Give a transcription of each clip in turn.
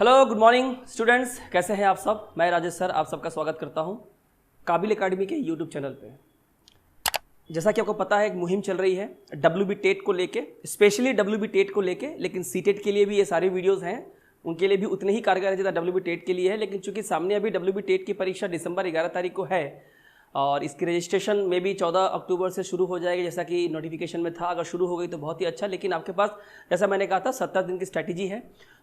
Hello good morning students, कैसे हैं आप सब। मैं राजेश सर आप सबका स्वागत करता हूं काबिल एकेडमी के यूट्यूब चैनल पे। जैसा कि आपको पता है एक मुहिम चल रही है WB टेट को लेके, स्पेशली WB टेट को लेके, लेकिन सीटेट के लिए भी ये सारे वीडियोस हैं, उनके लिए भी उतने ही कारगर है जितना WB टेट के लिए है। लेकिन चूंकि सामने अभी WB टेट की परीक्षा दिसंबर 11 तारीख को है और इसकी रजिस्ट्रेशन में भी 14 अक्टूबर से शुरू हो जाएगी, जैसा कि नोटिफिकेशन में था। अगर शुरू हो गई तो बहुत ही अच्छा, लेकिन आपके पास जैसा मैंने कहा था 70 दिन की स्ट्रैटेजी है।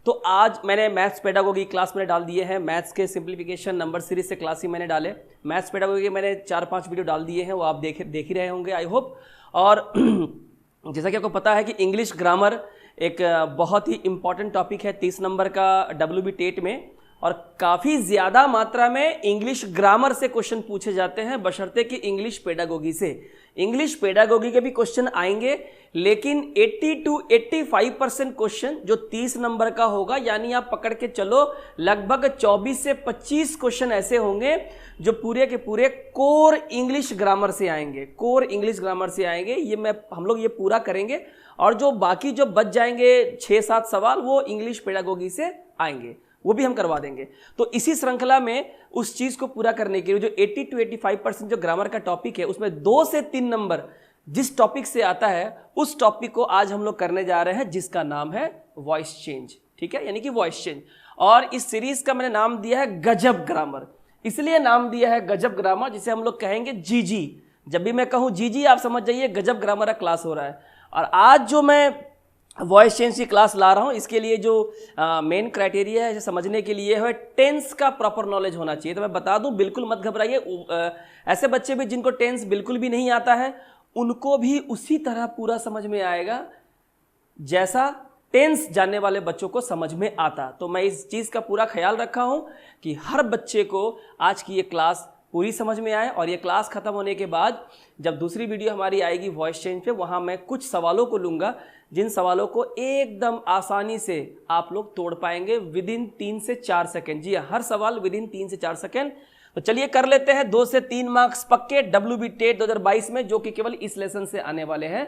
तो आज मैंने मैथ्स पेडागोगी क्लास मैंने डाल दिए हैं, मैथ्स के सिंप्लीफिकेशन नंबर सीरीज से क्लास ही मैंने डाले। मैथ्स पेडागोगी के मैंने 4-5 वीडियो डाल दिए हैं, वो आप देख ही रहे होंगे आई होप। और जैसा कि आपको पता है कि इंग्लिश ग्रामर एक बहुत ही इंपॉर्टेंट टॉपिक है 30 नंबर का WB टेट में, और काफ़ी ज़्यादा मात्रा में इंग्लिश ग्रामर से क्वेश्चन पूछे जाते हैं, बशर्ते कि इंग्लिश पेडागोगी से। इंग्लिश पेडागोगी के भी क्वेश्चन आएंगे, लेकिन 80 to 85% क्वेश्चन जो 30 नंबर का होगा, यानी आप पकड़ के चलो लगभग 24 से 25 क्वेश्चन ऐसे होंगे जो पूरे के पूरे कोर इंग्लिश ग्रामर से आएंगे। कोर इंग्लिश ग्रामर से आएंगे, ये हम लोग ये पूरा करेंगे। और जो बाकी जो बच जाएंगे 6-7 सवाल वो इंग्लिश पेडागोगी से आएंगे, वो भी हम करवा देंगे। तो इसी श्रृंखला में उस चीज को पूरा करने के लिए जो 80 to 85% जो ग्रामर का टॉपिक है, उसमें 2 से 3 नंबर जिस टॉपिक से आता है उस टॉपिक को आज हम लोग करने जा रहे हैं, जिसका नाम है वॉइस चेंज। ठीक है, यानी कि वॉइस चेंज। और इस सीरीज का मैंने नाम दिया है गजब ग्रामर। इसलिए नाम दिया है गजब ग्रामर, जिसे हम लोग कहेंगे जीजी। जब भी मैं कहूं जीजी आप समझ जाइए गजब ग्रामर का क्लास हो रहा है। और आज जो मैं वॉइस चेंज की क्लास ला रहा हूं, इसके लिए जो मेन क्राइटेरिया है इसे समझने के लिए है टेंस का प्रॉपर नॉलेज होना चाहिए। तो मैं बता दूं, बिल्कुल मत घबराइए। ऐसे बच्चे भी जिनको टेंस बिल्कुल भी नहीं आता है, उनको भी उसी तरह पूरा समझ में आएगा जैसा टेंस जानने वाले बच्चों को समझ में आता। तो मैं इस चीज़ का पूरा ख्याल रखा हूं कि हर बच्चे को आज की ये क्लास पूरी समझ में आए। और ये क्लास खत्म होने के बाद जब दूसरी वीडियो हमारी आएगी वॉइस चेंज पे, वहाँ मैं कुछ सवालों को लूँगा, जिन सवालों को एकदम आसानी से आप लोग तोड़ पाएंगे विदिन 3 से 4 सेकेंड। जी हर सवाल विदिन 3 से 4 सेकेंड। तो चलिए कर लेते हैं। 2 से 3 मार्क्स पक्के WB टेट 2022 में, जो कि केवल इस लेसन से आने वाले हैं,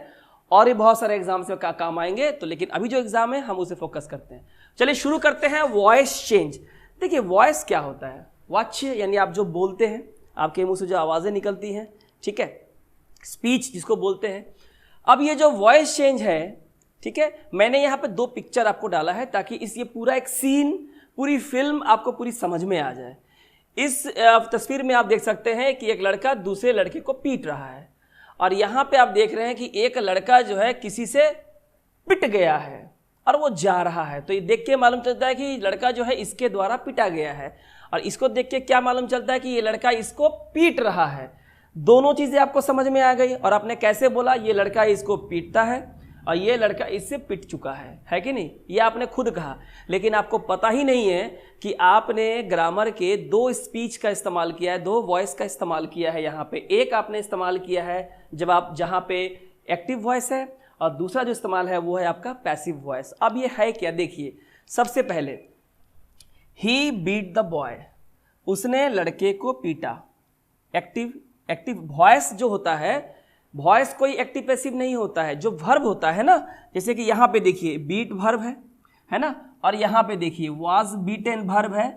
और ये बहुत सारे एग्जाम से काम आएंगे। तो लेकिन अभी जो एग्जाम है हम उसे फोकस करते हैं। चलिए शुरू करते हैं वॉइस चेंज। देखिए वॉइस क्या होता है, वाच्य यानी आप जो बोलते हैं, आपके मुंह से जो आवाज़ें निकलती हैं, ठीक है, स्पीच जिसको बोलते हैं। अब ये जो वॉइस चेंज है, ठीक है, मैंने यहाँ पे 2 पिक्चर आपको डाला है ताकि ये पूरा एक सीन, पूरी फिल्म आपको पूरी समझ में आ जाए। इस तस्वीर में आप देख सकते हैं कि एक लड़का दूसरे लड़के को पीट रहा है, और यहाँ पे आप देख रहे हैं कि एक लड़का जो है किसी से पिट गया है और वो जा रहा है। तो ये देख के मालूम चलता है कि लड़का जो है इसके द्वारा पिटा गया है, और इसको देख के क्या मालूम चलता है कि ये लड़का इसको पीट रहा है। दोनों चीजें आपको समझ में आ गई। और आपने कैसे बोला, ये लड़का इसको पीटता है और ये लड़का इससे पिट चुका है कि नहीं, ये आपने खुद कहा। लेकिन आपको पता ही नहीं है कि आपने ग्रामर के 2 स्पीच का इस्तेमाल किया है, 2 वॉइस का इस्तेमाल किया है। यहाँ पे एक आपने इस्तेमाल किया है जहाँ पे एक्टिव वॉइस है, और दूसरा जो इस्तेमाल है वो है आपका पैसिव वॉइस। अब ये है क्या, देखिए सबसे पहले ही बीट द बॉय, उसने लड़के को पीटा। एक्टिव वॉइस जो होता है, वॉइस कोई एक्टिव पैसिव नहीं होता है। जो वर्ब होता है ना, जैसे कि यहाँ पे देखिए बीट वर्ब है ना, और यहाँ पे देखिए वाज बीटन वर्ब है।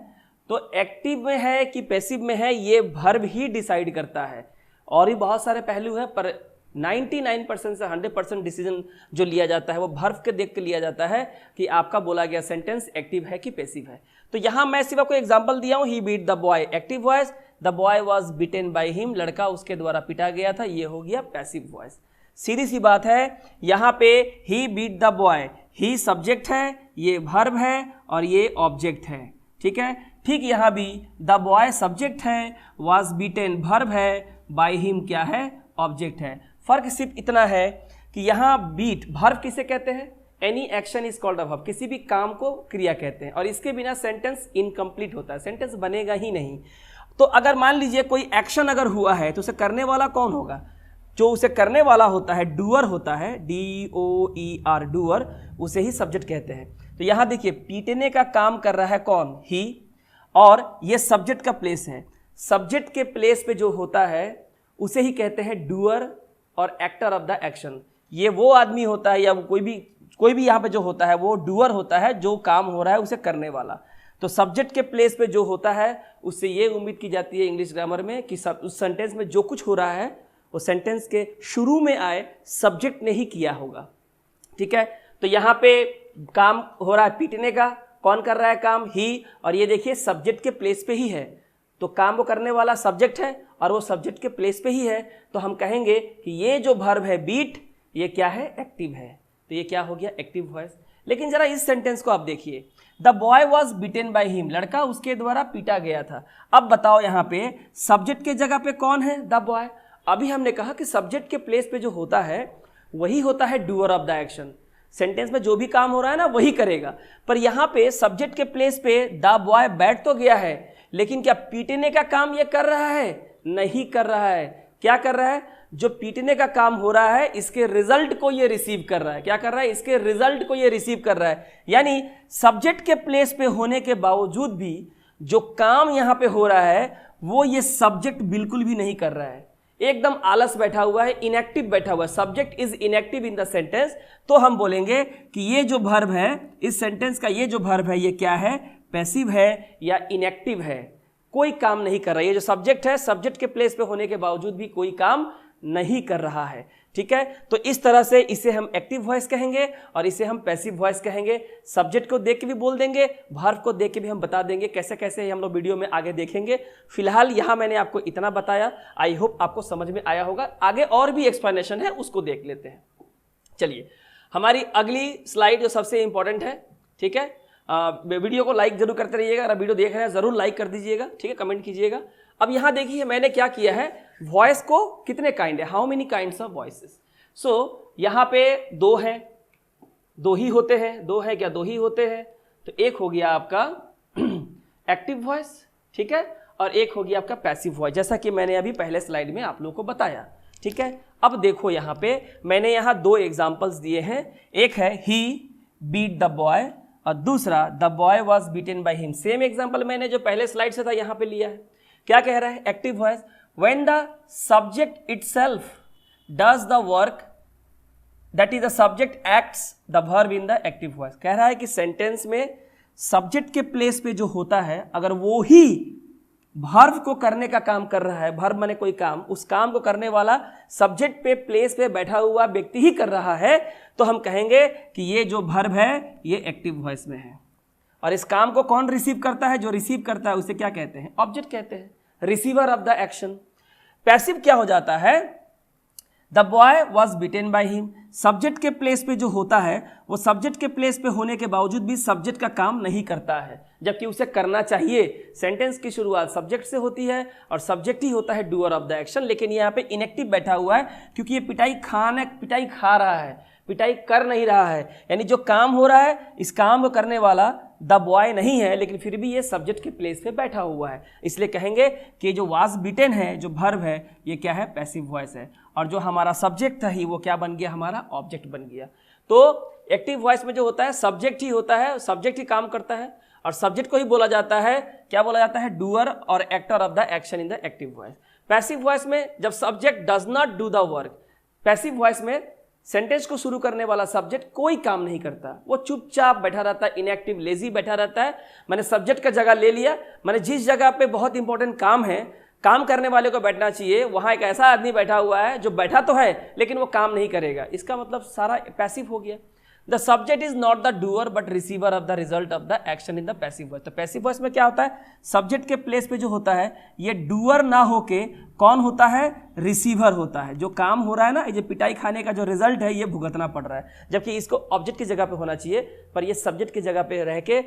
तो एक्टिव में है कि पैसिव में है, ये वर्ब ही डिसाइड करता है। और भी बहुत सारे पहलू है, पर 99% से 100% डिसीजन जो लिया जाता है वो वर्ब के देख के लिया जाता है कि आपका बोला गया सेंटेंस एक्टिव है कि पैसिव है। तो यहाँ मैं सिर्फ आपको एग्जांपल दिया हूँ, he beat the boy active voice, the boy was beaten by him, लड़का उसके द्वारा पिटा गया था, ये हो गया पैसिव वॉइस। सीधी सी बात है, यहाँ पे he beat the boy, he subject है, ये वर्ब है और ये ऑब्जेक्ट है। ठीक है, ठीक यहाँ भी द बॉय सब्जेक्ट है, वॉज बीटेन वर्ब है, बाय हिम क्या है, ऑब्जेक्ट है। फर्क सिर्फ इतना है कि यहाँ बीट वर्ब किसे कहते हैं, any action is called a verb, किसी भी काम को क्रिया कहते हैं, और इसके बिना सेंटेंस इनकम्प्लीट होता है, सेंटेंस बनेगा ही नहीं। तो अगर मान लीजिए कोई एक्शन अगर हुआ है तो उसे करने वाला कौन होगा, जो उसे करने वाला होता है डूअर होता है, DOER डूअर, उसे ही सब्जेक्ट कहते हैं। तो यहाँ देखिए पीटने का काम कर रहा है कौन, ही, और ये सब्जेक्ट का प्लेस है। सब्जेक्ट के प्लेस पे जो होता है उसे ही कहते हैं डूअर और एक्टर ऑफ द एक्शन। ये वो आदमी होता है या कोई भी यहाँ पे जो होता है वो डूअर होता है, जो काम हो रहा है उसे करने वाला। तो सब्जेक्ट के प्लेस पे जो होता है उससे ये उम्मीद की जाती है इंग्लिश ग्रामर में कि उस सेंटेंस में जो कुछ हो रहा है वो सेंटेंस के शुरू में आए सब्जेक्ट ने ही किया होगा। ठीक है, तो यहाँ पे काम हो रहा है पीटने का, कौन कर रहा है काम? ही। और ये देखिए सब्जेक्ट के प्लेस पे ही है, तो काम वो करने वाला सब्जेक्ट है और वो सब्जेक्ट के प्लेस पे ही है, तो हम कहेंगे कि ये जो वर्ब है बीट, ये क्या है? एक्टिव है। तो ये क्या हो गया? Active voice. लेकिन जरा इस सेंटेंस को आप देखिए, the boy was beaten by him, लड़का उसके द्वारा पीटा गया था। अब बताओ यहाँ पे सब्जेक्ट के जगह पे कौन है? The boy. अभी हमने कहा कि सब्जेक्ट के प्लेस पे जो होता है वही होता है doer of the action. Sentence में जो भी काम हो रहा है ना वही करेगा, पर यहाँ पे सब्जेक्ट के प्लेस पे द बॉय बैठ तो गया है, लेकिन क्या पीटने का काम ये कर रहा है? नहीं कर रहा है। क्या कर रहा है? जो पीटने का काम हो रहा है इसके रिजल्ट को ये रिसीव कर रहा है। क्या कर रहा है? इसके रिजल्ट को ये रिसीव कर रहा है। यानी सब्जेक्ट के प्लेस पे होने के बावजूद भी जो काम यहाँ पे हो रहा है वो ये सब्जेक्ट बिल्कुल भी नहीं कर रहा है, एकदम आलस बैठा हुआ है, इनएक्टिव बैठा हुआ है। Subject is inactive in the sentence, तो हम बोलेंगे कि ये जो वर्ब है इस सेंटेंस का, ये जो वर्ब है ये क्या है? पैसिव है या इनएक्टिव है, कोई काम नहीं कर रहा है। ये जो सब्जेक्ट है सब्जेक्ट के प्लेस पे होने के बावजूद भी कोई काम नहीं कर रहा है। ठीक है, तो इस तरह से इसे हम एक्टिव वॉइस कहेंगे और इसे हम पैसिव वॉइस कहेंगे। सब्जेक्ट को देख के भी बोल देंगे, वर्ब को देख के भी हम बता देंगे, कैसे कैसे हम लोग वीडियो में आगे देखेंगे। फिलहाल यहाँ मैंने आपको इतना बताया, आई होप आपको समझ में आया होगा। आगे और भी एक्सप्लेनेशन है, उसको देख लेते हैं। चलिए, हमारी अगली स्लाइड जो सबसे इंपॉर्टेंट है, ठीक है, वीडियो को लाइक जरूर करते रहिएगा, अगर वीडियो देख रहे हैं जरूर लाइक कर दीजिएगा, ठीक है, कमेंट कीजिएगा। अब यहाँ देखिए मैंने क्या किया है, वॉइस को कितने काइंड है, how many kinds of voices. So यहाँ पे दो हैं, दो ही होते हैं, दो है क्या? दो ही होते हैं। तो एक हो गया आपका एक्टिव वॉइस, ठीक है, और एक हो गया आपका पैसिव वॉइस, जैसा कि मैंने अभी पहले स्लाइड में आप लोगों को बताया। ठीक है, अब देखो यहाँ पे मैंने यहाँ दो एग्जाम्पल्स दिए हैं, एक है ही बीट द बॉय और दूसरा the boy was beaten by him. Same example मैंने जो पहले स्लाइड से था यहाँ पे लिया है। क्या कह रहा है? Active voice, when the subject itself does the work that is the subject acts the verb in the active voice. कह रहा है कि सेंटेंस में सब्जेक्ट के प्लेस पे जो होता है अगर वो ही वर्ब को करने का काम कर रहा है, वर्ब माने कोई काम, उस काम को करने वाला सब्जेक्ट पे प्लेस पे बैठा हुआ व्यक्ति ही कर रहा है, तो हम कहेंगे कि ये जो वर्ब है ये एक्टिव वॉइस में है। और इस काम को कौन रिसीव करता है? जो रिसीव करता है उसे क्या कहते हैं? ऑब्जेक्ट कहते हैं, receiver of the action. Passive क्या हो जाता है? The boy was beaten by him, subject के प्लेस पे जो होता है वो सब्जेक्ट के प्लेस पे होने के बावजूद भी सब्जेक्ट का काम नहीं करता है, जबकि उसे करना चाहिए। सेंटेंस की शुरुआत सब्जेक्ट से होती है और सब्जेक्ट ही होता है डूअर ऑफ द एक्शन, लेकिन यहाँ पे इनएक्टिव बैठा हुआ है क्योंकि ये पिटाई खा रहा है, पिटाई कर नहीं रहा है। यानी जो काम हो रहा है इस काम को करने वाला द बॉय नहीं है, लेकिन फिर भी ये सब्जेक्ट के प्लेस पे बैठा हुआ है, इसलिए कहेंगे कि जो वाज बीटेन है, जो वर्ब है, ये क्या है? पैसिव वॉइस है। और जो हमारा सब्जेक्ट था ही वो क्या बन गया? हमारा ऑब्जेक्ट बन गया। तो एक्टिव वॉइस में जो होता है सब्जेक्ट ही होता है, सब्जेक्ट ही काम करता है और सब्जेक्ट को ही बोला जाता है, क्या बोला जाता है? डूअर और actor of the action in the active voice. Passive voice में जब subject does not do the work, passive voice में सेंटेंस को शुरू करने वाला सब्जेक्ट कोई काम नहीं करता, वो चुपचाप बैठा रहता है, इनएक्टिव लेजी बैठा रहता है। मैंने सब्जेक्ट का जगह ले लिया, मैंने जिस जगह पे बहुत इंपॉर्टेंट काम है, काम करने वाले को बैठना चाहिए, वहां एक ऐसा आदमी बैठा हुआ है जो बैठा तो है लेकिन वो काम नहीं करेगा, इसका मतलब सारा पैसिव हो गया। The subject is not the doer but receiver of the result of the action in the passive voice. तो पैसिव वॉइस में क्या होता है? सब्जेक्ट के प्लेस पे जो होता है ये डूअर ना होके कौन होता है? रिसीवर होता है। जो काम हो रहा है ना, ये पिटाई खाने का जो रिजल्ट है ये भुगतना पड़ रहा है, जबकि इसको ऑब्जेक्ट की जगह पे होना चाहिए, पर ये सब्जेक्ट की जगह पे रह के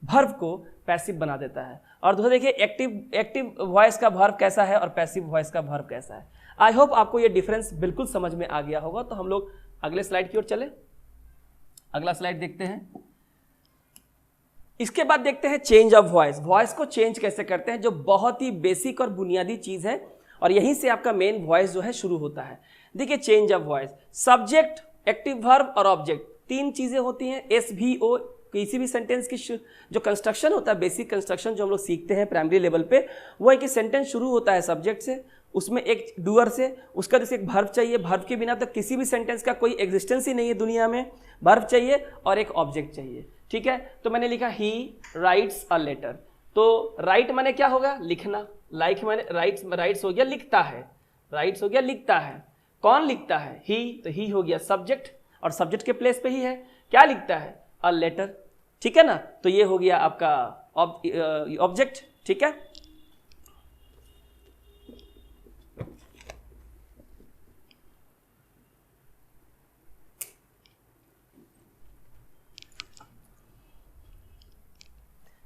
वर्ब को पैसिव बना देता है। और दूसरा देखिए एक्टिव वॉइस का वर्ब कैसा है और पैसिव वॉइस का वर्ब कैसा है। आई होप आपको ये डिफरेंस बिल्कुल समझ में आ गया होगा। तो हम लोग अगले स्लाइड की ओर चले, अगला स्लाइड देखते हैं। इसके बाद देखते हैं चेंज ऑफ वॉइस। वॉइस को चेंज कैसे करते हैं, जो बहुत ही बेसिक और बुनियादी चीज है और यहीं से आपका मेन वॉइस जो है शुरू होता है। देखिए change of voice, subject, active verb और ऑब्जेक्ट, तीन चीजें होती हैं। SVO किसी भी सेंटेंस की जो कंस्ट्रक्शन होता है, बेसिक कंस्ट्रक्शन जो हम लोग सीखते हैं प्राइमरी लेवल पे, वो है कि सेंटेंस शुरू होता है सब्जेक्ट से, उसमें एक डूअर से, उसका जैसे एक वर्ब चाहिए, वर्ब के बिना तो किसी भी सेंटेंस का कोई एग्जिस्टेंस ही नहीं है दुनिया में, वर्ब चाहिए और एक ऑब्जेक्ट चाहिए। ठीक है, तो मैंने लिखा ही राइट्स अ लेटर, तो राइट माने क्या होगा, लिखना, लाइक माने राइट्स हो गया लिखता है, राइट्स हो गया लिखता है, कौन लिखता है, ही, तो ही हो गया सब्जेक्ट, और सब्जेक्ट के प्लेस पे ही है, क्या लिखता है, अ लेटर, ठीक है ना, तो ये हो गया आपका ऑब्जेक्ट, ठीक है।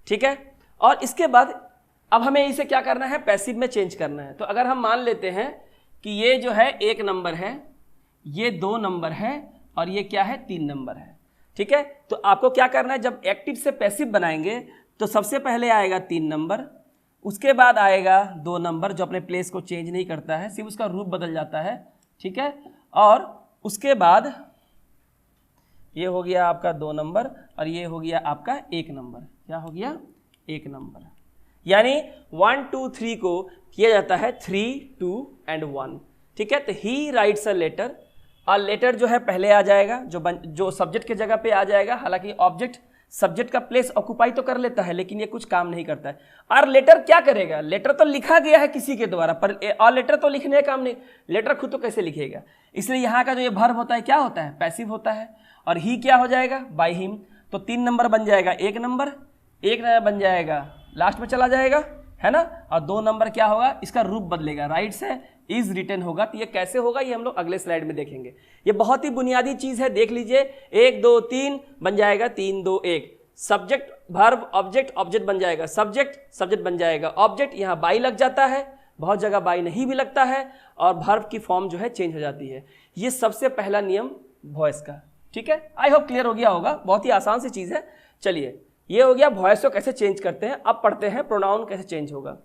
ठीक है, और इसके बाद अब हमें इसे क्या करना है, पैसिव में चेंज करना है। तो अगर हम मान लेते हैं कि ये जो है 1 नंबर है, ये 2 नंबर है, और ये क्या है 3 नंबर है, ठीक है, तो आपको क्या करना है, जब एक्टिव से पैसिव बनाएंगे तो सबसे पहले आएगा 3 नंबर, उसके बाद आएगा 2 नंबर जो अपने प्लेस को चेंज नहीं करता है, सिर्फ उसका रूप बदल जाता है, ठीक है, और उसके बाद ये हो गया आपका 2 नंबर, और ये हो गया आपका 1 नंबर, क्या हो गया 1 नंबर, यानी 1 2 3 को किया जाता है 3 2 एंड 1, ठीक है। तो ही राइट्स अ लेटर, और लेटर जो है पहले आ जाएगा, जो सब्जेक्ट के जगह पे आ जाएगा, हालांकि ऑब्जेक्ट सब्जेक्ट का प्लेस ऑक्यूपाई तो कर लेता है लेकिन ये कुछ काम नहीं करता है। और लेटर क्या करेगा, लेटर तो लिखा गया है किसी के द्वारा, पर और लेटर तो लिखने का काम नहीं, लेटर खुद तो कैसे लिखेगा, इसलिए यहाँ का जो ये वर्ब होता है क्या होता है, पैसिव होता है, और ही क्या हो जाएगा, बाय हिम, तो 3 नंबर बन जाएगा 1 नंबर, 1 नंबर बन जाएगा लास्ट में चला जाएगा, है ना, और 2 नंबर क्या होगा, इसका रूप बदलेगा, राइट से इज रिटन होगा। तो ये कैसे होगा ये हम लोग अगले स्लाइड में देखेंगे, ये बहुत ही बुनियादी चीज है, देख लीजिए, 1 2 3 बन जाएगा, 3 2 1, सब्जेक्ट वर्ब ऑब्जेक्ट, ऑब्जेक्ट बन जाएगा सब्जेक्ट, सब्जेक्ट बन जाएगा ऑब्जेक्ट, यहाँ बाई लग जाता है, बहुत जगह बाई नहीं भी लगता है, और वर्ब की फॉर्म जो है चेंज हो जाती है। ये सबसे पहला नियम वॉइस का, ठीक है, आई होप क्लियर हो गया होगा, बहुत ही आसान सी चीज है। चलिए, ये हो गया वॉइस को कैसे चेंज करते हैं। अब पढ़ते हैं प्रोनाउन कैसे चेंज होगा।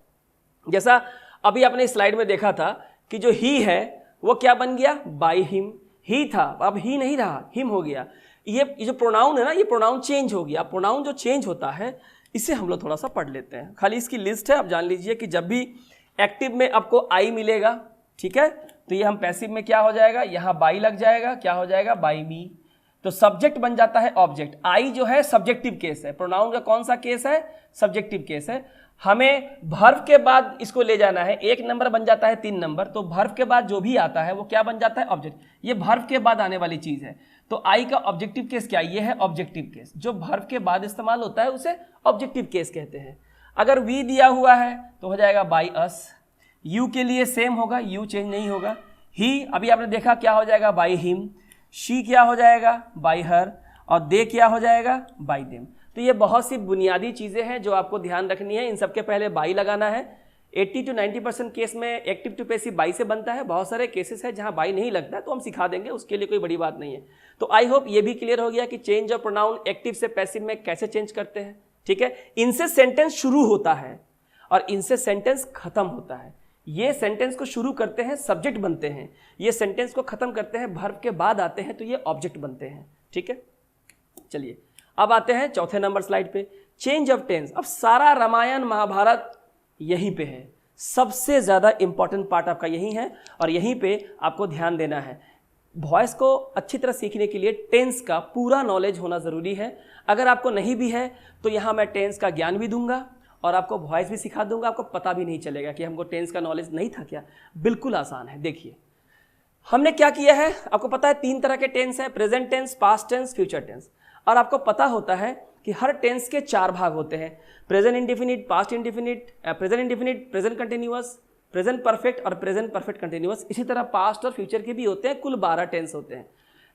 जैसा अभी आपने स्लाइड में देखा था कि जो ही है वो क्या बन गया, बाय हिम, ही था अब ही नहीं रहा, हिम हो गया। ये जो प्रोनाउन है ना, ये प्रोनाउन चेंज हो गया। प्रोनाउन जो चेंज होता है इसे हम लोग थोड़ा सा पढ़ लेते हैं, खाली इसकी लिस्ट है, आप जान लीजिए कि जब भी एक्टिव में आपको आई मिलेगा, ठीक है, तो ये हम पैसिव में क्या हो जाएगा, यहाँ बाई लग जाएगा, क्या हो जाएगा, बाय मी, तो सब्जेक्ट बन जाता है ऑब्जेक्ट। आई जो है सब्जेक्टिव केस है, प्रोनाउन का कौन सा केस है, सब्जेक्टिव केस है। हमें वर्ब के बाद इसको ले जाना है, 1 नंबर बन जाता है 3 नंबर, तो वर्ब के बाद जो भी आता है वो क्या बन जाता है, ऑब्जेक्ट। ये वर्ब के बाद आने वाली चीज है, तो आई का ऑब्जेक्टिव केस क्या, ये है ऑब्जेक्टिव केस। जो वर्ब के बाद इस्तेमाल होता है उसे ऑब्जेक्टिव केस कहते हैं। अगर वी दिया हुआ है तो हो जाएगा बाय अस, यू के लिए सेम होगा, यू चेंज नहीं होगा। ही अभी आपने देखा क्या हो जाएगा, बाय हिम। शी क्या हो जाएगा, बाय हर, और दे क्या हो जाएगा, बाय देम। तो ये बहुत सी बुनियादी चीजें हैं जो आपको ध्यान रखनी है। इन सबके पहले बाई लगाना है। 80 to 90% केस में एक्टिव टू पैसिव बाई से बनता है। बहुत सारे केसेस है जहां बाई नहीं लगता है, तो हम सिखा देंगे, उसके लिए कोई बड़ी बात नहीं है। तो आई होप ये भी क्लियर हो गया कि चेंज ऑफ प्रोनाउन एक्टिव से पैसिव में कैसे चेंज करते हैं, ठीक है। इनसे सेंटेंस शुरू होता है और इनसे सेंटेंस खत्म होता है। ये सेंटेंस को शुरू करते हैं, सब्जेक्ट बनते हैं, ये सेंटेंस को खत्म करते हैं, वर्ब के बाद आते हैं, तो ये ऑब्जेक्ट बनते हैं, ठीक है। चलिए अब आते हैं चौथे नंबर स्लाइड पे, चेंज ऑफ टेंस। अब सारा रामायण महाभारत यहीं पे है, सबसे ज्यादा इंपॉर्टेंट पार्ट आपका यही है और यहीं पे आपको ध्यान देना है। वॉइस को अच्छी तरह सीखने के लिए टेंस का पूरा नॉलेज होना जरूरी है। अगर आपको नहीं भी है तो यहाँ मैं टेंस का ज्ञान भी दूंगा और आपको वॉइस भी सिखा दूंगा। आपको पता भी नहीं चलेगा कि हमको टेंस का नॉलेज नहीं था क्या। बिल्कुल आसान है। देखिए हमने क्या किया है, आपको पता है 3 तरह के टेंस है, present tense, past tense, future tense. और आपको पता होता है कि हर टेंस के 4 भाग होते हैं, present indefinite, past indefinite, present indefinite, present continuous, present perfect और प्रेजेंट परफेक्ट कंटिन्यूअस। इसी तरह पास्ट और फ्यूचर के भी होते हैं। कुल 12 टेंस होते हैं।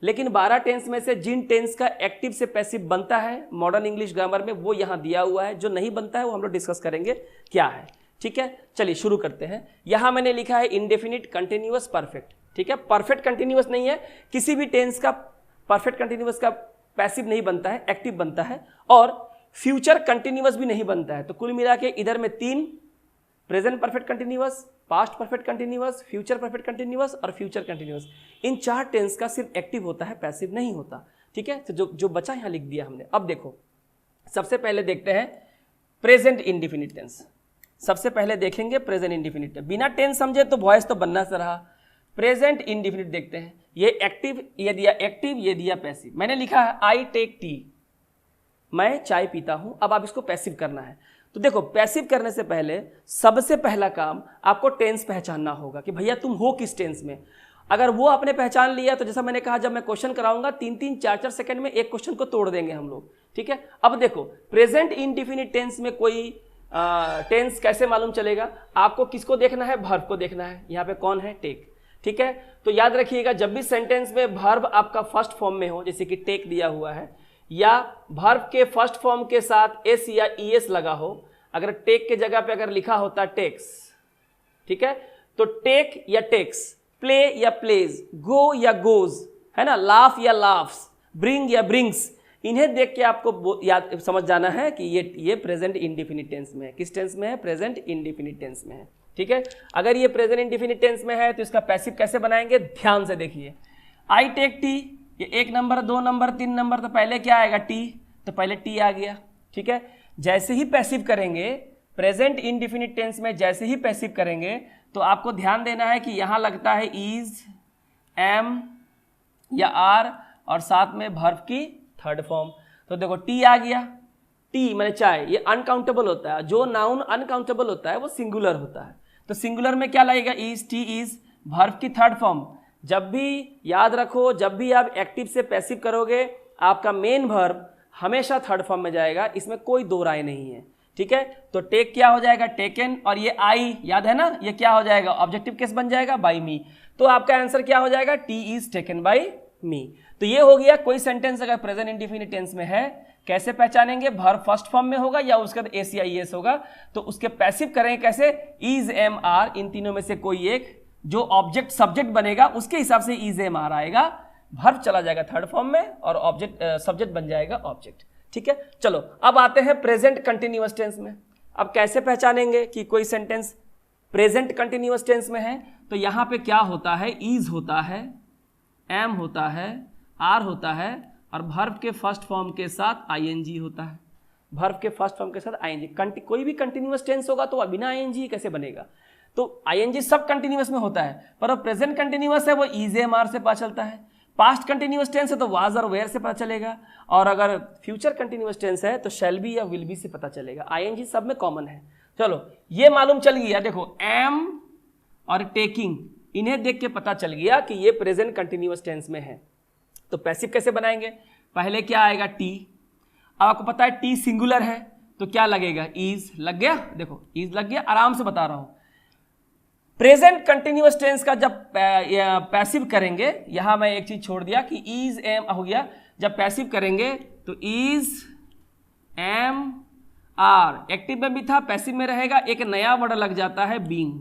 लेकिन 12 टेंस में से जिन टेंस का एक्टिव से पैसिव बनता है मॉडर्न इंग्लिश ग्रामर में, वो यहाँ दिया हुआ है। जो नहीं बनता है वो हम लोग डिस्कस करेंगे क्या है, ठीक है। चलिए शुरू करते हैं। यहाँ मैंने लिखा है इंडेफिनिट, कंटिन्यूअस, परफेक्ट, ठीक है। परफेक्ट कंटिन्यूअस नहीं है, किसी भी टेंस का परफेक्ट कंटिन्यूअस का पैसिव नहीं बनता है, एक्टिव बनता है। और फ्यूचर कंटिन्यूअस भी नहीं बनता है। तो कुल मिला के इधर में 3, present perfect continuous, past perfect continuous, future perfect continuous और फ्यूचर कंटिन्यूअस। इन 4 टेंस का सिर्फ एक्टिव होता है, पैसिव नहीं होता, ठीक है। तो जो बचा यहाँ लिख दिया हमने। अब देखो सबसे पहले देखते हैं प्रेजेंट इंडेफिनिट टेंस। सबसे पहले देखेंगे प्रेजेंट इंडेफिनिट। बिना टेंस समझे तो वॉइस तो बनना से रहा। प्रेजेंट इंडेफिनिट देखते हैं। ये एक्टिव, ये दिया एक्टिव, ये दिया पैसिव। मैंने लिखा है आई टेक टी, मैं चाय पीता हूं। अब आप इसको पैसिव करना है। तो देखो, पैसिव करने से पहले सबसे पहला काम आपको टेंस पहचानना होगा कि भैया तुम हो किस टेंस में। अगर वो आपने पहचान लिया तो जैसा मैंने कहा, जब मैं क्वेश्चन कराऊंगा 3-3, 4-4 सेकंड में एक क्वेश्चन को तोड़ देंगे हम लोग, ठीक है। अब देखो, प्रेजेंट इंडेफिनिट टेंस में कोई टेंस कैसे मालूम चलेगा? आपको किसको देखना है? वर्ब को देखना है। यहाँ पे कौन है? टेक, ठीक है। तो याद रखिएगा, जब भी सेंटेंस में वर्ब आपका फर्स्ट फॉर्म में हो, जैसे कि टेक दिया हुआ है, या वर्ब के फर्स्ट फॉर्म के साथ एस या ईएस लगा हो, अगर टेक के जगह पे अगर लिखा होता टेक्स, ठीक है, तो टेक या टेक्स, प्ले या प्लेज, गो या गोज, है ना, लाफ या लाफ्स, ब्रिंग या ब्रिंग्स, इन्हें देख के आपको याद समझ जाना है कि ये प्रेजेंट इंडेफिनिट टेंस में है। किस टेंस में है? प्रेजेंट इंडेफिनिट टेंस में है, ठीक है। अगर ये प्रेजेंट इंडेफिनिट टेंस में है तो इसका पैसिव कैसे बनाएंगे? ध्यान से देखिए। आई टेक टी, ये 1 नंबर, 2 नंबर, 3 नंबर, तो पहले क्या आएगा? टी, तो पहले टी आ गया, ठीक है। जैसे ही पैसिव करेंगे, प्रेजेंट इंडेफिनिट टेंस में जैसे ही पैसिव करेंगे, तो आपको ध्यान देना है कि यहां लगता है इज, एम या आर, और साथ में वर्ब की थर्ड फॉर्म। तो देखो, टी आ गया। टी माने चाय, ये अनकाउंटेबल होता है। जो नाउन अनकाउंटेबल होता है वो सिंगुलर होता है। तो सिंगुलर में क्या लगेगा? इज, टी इज, वर्ब की थर्ड फॉर्म। जब भी याद रखो, जब भी आप एक्टिव से पैसिव करोगे, आपका मेन वर्ब हमेशा थर्ड फॉर्म में जाएगा, इसमें कोई दो राय नहीं है, ठीक है। तो टेक क्या हो जाएगा? टेकन, और ये आई याद है ना, ये क्या हो जाएगा? ऑब्जेक्टिव केस बन जाएगा, बाय मी। तो आपका आंसर क्या हो जाएगा? टी इज टेकन बाय मी। तो ये हो गया। कोई सेंटेंस अगर प्रेजेंट इंडेफिनिट टेंस में है, कैसे पहचानेंगे? वर्ब फर्स्ट फॉर्म में होगा या उसका एस या ईएस होगा, तो उसके पैसिव करेंगे कैसे? इज, एम, आर, इन तीनों में से कोई एक जो ऑब्जेक्ट सब्जेक्ट बनेगा उसके हिसाब से इज, एम, आर आएगा, वर्ब चला जाएगा थर्ड फॉर्म में, और ऑब्जेक्ट सब्जेक्ट बन जाएगा ऑब्जेक्ट, ठीक है। चलो, अब आते हैं प्रेजेंट कंटिन्यूअस टेंस में। अब कैसे पहचानेंगे कि कोई सेंटेंस प्रेजेंट कंटिन्यूअस टेंस में है? तो यहां पे क्या होता है? इज होता है, एम होता है, आर होता है, और वर्ब के फर्स्ट फॉर्म के साथ आईएनजी होता है। वर्ब के फर्स्ट फॉर्म के साथ आईएनजी। कोई भी कंटिन्यूअस टेंस होगा तो बिना आईएनजी कैसे बनेगा? तो आईएनजी सब कंटिन्यूअस में होता है, पर प्रेजेंट कंटिन्यूअस है वो इज, एम, आर से पता चलता है। पास्ट कंटिन्यूअस टेंस है तो वाज और वेयर से पता चलेगा, और अगर फ्यूचर कंटिन्यूअस टेंस है तो शैल बी या विल बी से पता चलेगा। आईएनजी सब में कॉमन है। चलो, ये मालूम चल गया। देखो, एम और टेकिंग, इन्हें देख के पता चल गया कि ये प्रेजेंट कंटिन्यूअस टेंस में है। तो पैसिव कैसे बनाएंगे? पहले क्या आएगा? टी। अब आपको पता है टी सिंगुलर है तो क्या लगेगा? इज लग गया। देखो, इज लग गया, आराम से बता रहा हूं। प्रेजेंट कंटिन्यूअस टेंस का जब पैसिव करेंगे, यहां मैं एक चीज छोड़ दिया कि इज, एम हो गया। जब पैसिव करेंगे तो इज, एम, आर एक्टिव में भी था, पैसिव में रहेगा। एक नया वर्ड लग जाता है बीइंग।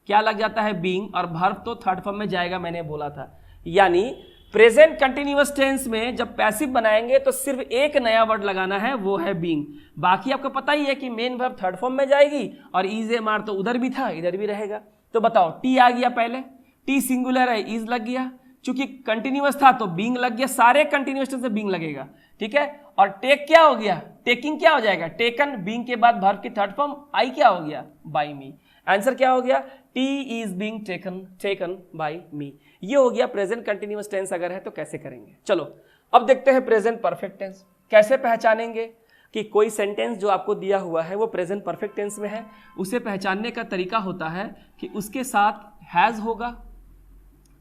क्या लग जाता है? बीइंग, और वर्ब तो थर्ड फॉर्म में जाएगा, मैंने बोला था। यानी प्रेजेंट कंटिन्यूअस टेंस में जब पैसिव बनाएंगे तो सिर्फ एक नया वर्ड लगाना है, वो है बीइंग। बाकी आपको पता ही है कि मेन वर्ब थर्ड फॉर्म में जाएगी, और इज, एम, आर तो उधर भी था, इधर भी रहेगा। तो बताओ, टी आ गया पहले, टी सिंगुलर है, इज लग गया, चूंकि कंटिन्यूअस था तो बीइंग लग गया, सारे कंटिन्यूअस टेंस से बीइंग लगेगा, ठीक है। और टेक क्या हो गया? टेकिंग क्या हो जाएगा? टेकन, बीइंग के बाद वर्ब की थर्ड फॉर्म आई क्या हो गया? बाय मी। आंसर क्या हो गया? Tea is being taken by me. ये हो गया प्रेजेंट कंटिन्यूअस टेंस अगर है तो कैसे करेंगे। चलो, अब देखते हैं प्रेजेंट परफेक्ट टेंस। कैसे पहचानेंगे कि कोई सेंटेंस जो आपको दिया हुआ है वो प्रेजेंट परफेक्ट टेंस में है? उसे पहचानने का तरीका होता है कि उसके साथ हैज होगा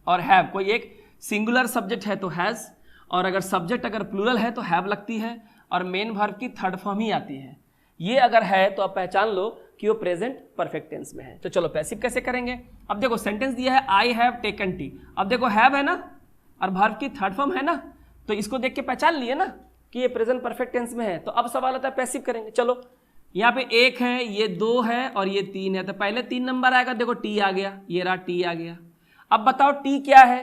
और हैव। कोई एक सिंगुलर सब्जेक्ट है तो हैज, और अगर सब्जेक्ट अगर प्लूरल है तो हैव लगती है, और मेन वर्ब की थर्ड फॉर्म ही आती है। ये अगर है तो आप पहचान लो कि वो प्रेजेंट परफेक्ट टेंस में है। तो चलो, पैसिव कैसे करेंगे? अब देखो, सेंटेंस दिया है आई हैव टेकन टी। अब देखो, हैव है ना, और वर्ब की थर्ड फॉर्म है ना, तो इसको देख के पहचान लिए ना कि ये प्रेजेंट परफेक्ट टेंस में है। तो अब सवाल आता है पैसिव करेंगे। चलो, यहाँ पे 1 है, ये 2 है, और ये 3 है, तो पहले 3 नंबर आएगा। देखो, टी आ गया, ये रहा टी आ गया। अब बताओ, टी क्या है?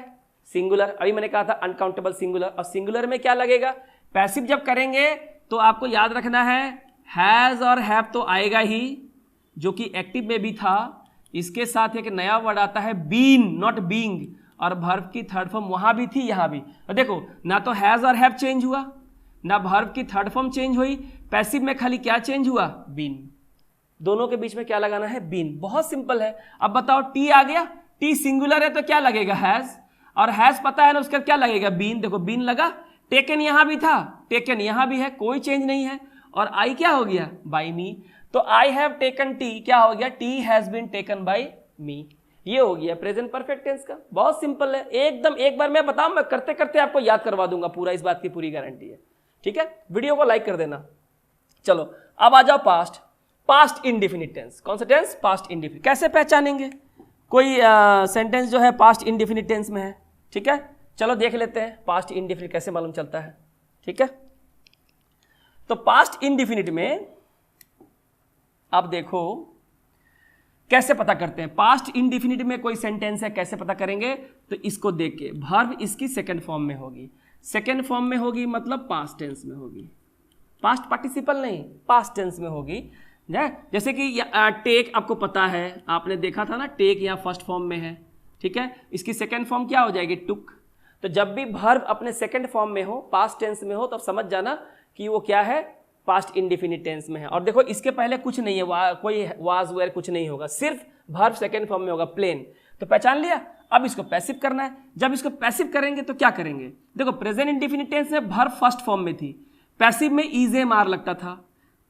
सिंगुलर। अभी मैंने कहा था अनकाउंटेबल सिंगुलर, और सिंगुलर में क्या लगेगा? पैसिव जब करेंगे तो आपको याद रखना है हैज और हैव तो आएगा ही, जो कि एक्टिव में भी था। इसके साथ एक नया वर्ड आता है बीन, नॉट बीइंग, और वर्ब की थर्ड फॉर्म वहां भी थी, यहां भी। और देखो, ना तो हैज और हैव चेंज हुआ, ना वर्ब की थर्ड फॉर्म चेंज हुई, पैसिव में खाली क्या चेंज हुआ? बीन। दोनों के बीच में क्या लगाना है? बीन। बहुत सिंपल है। अब बताओ, टी आ गया, टी सिंगुलर है तो क्या लगेगा? हैज, और हैज पता है ना, उसका क्या लगेगा? बीन। देखो, बीन लगा, टेकन यहां भी था, टेकन यहां भी है, कोई चेंज नहीं है। और आई क्या हो गया, बाई मी। तो आई हैव टेकन टी क्या हो गया, tea has been taken by me. ये हो गया प्रेजेंट परफेक्ट टेंस का। बहुत सिंपल है एकदम। एक बार मैं बताऊं, मैं करते करते आपको याद करवा दूंगा पूरा, इस बात की पूरी गारंटी है। ठीक है, वीडियो को लाइक कर देना। चलो अब आ जाओ पास्ट इंडेफिनिट टेंस। कौन सा टेंस, पास्ट इंडेफिनिट। कैसे पहचानेंगे कोई सेंटेंस जो है पास्ट इंडेफिनिट टेंस में है। ठीक है, चलो देख लेते हैं पास्ट इंडेफिनिट कैसे मालूम चलता है। ठीक है, तो पास्ट इंडेफिनिट में आप देखो कैसे पता करते हैं। पास्ट इंडेफिनिट में कोई सेंटेंस है, कैसे पता करेंगे, तो इसको देख के वर्ब इसकी सेकंड फॉर्म में होगी। सेकंड फॉर्म में होगी मतलब पास्ट टेंस में होगी, पास्ट पार्टिसिपल नहीं, पास्ट टेंस में होगी। जैसे कि टेक आपको पता है, आपने देखा था ना, टेक यहाँ फर्स्ट फॉर्म में है। ठीक है, इसकी सेकंड फॉर्म क्या हो जाएगी, टुक। तो जब भी वर्ब अपने सेकंड फॉर्म में हो, पास्ट टेंस में हो, तो समझ जाना कि वो क्या है, पास्ट इंडेफिनिट टेंस में है। और देखो इसके पहले कुछ नहीं है, कोई वाज वेयर कुछ नहीं होगा, सिर्फ वर्ब सेकंड फॉर्म में होगा, प्लेन। तो पहचान लिया। अब इसको पैसिव करना है। जब इसको पैसिव करेंगे तो क्या करेंगे, देखो प्रेजेंट इंडेफिनिट टेंस में वर्ब फर्स्ट फॉर्म में थी, पैसिव में इज एम आर लगता था।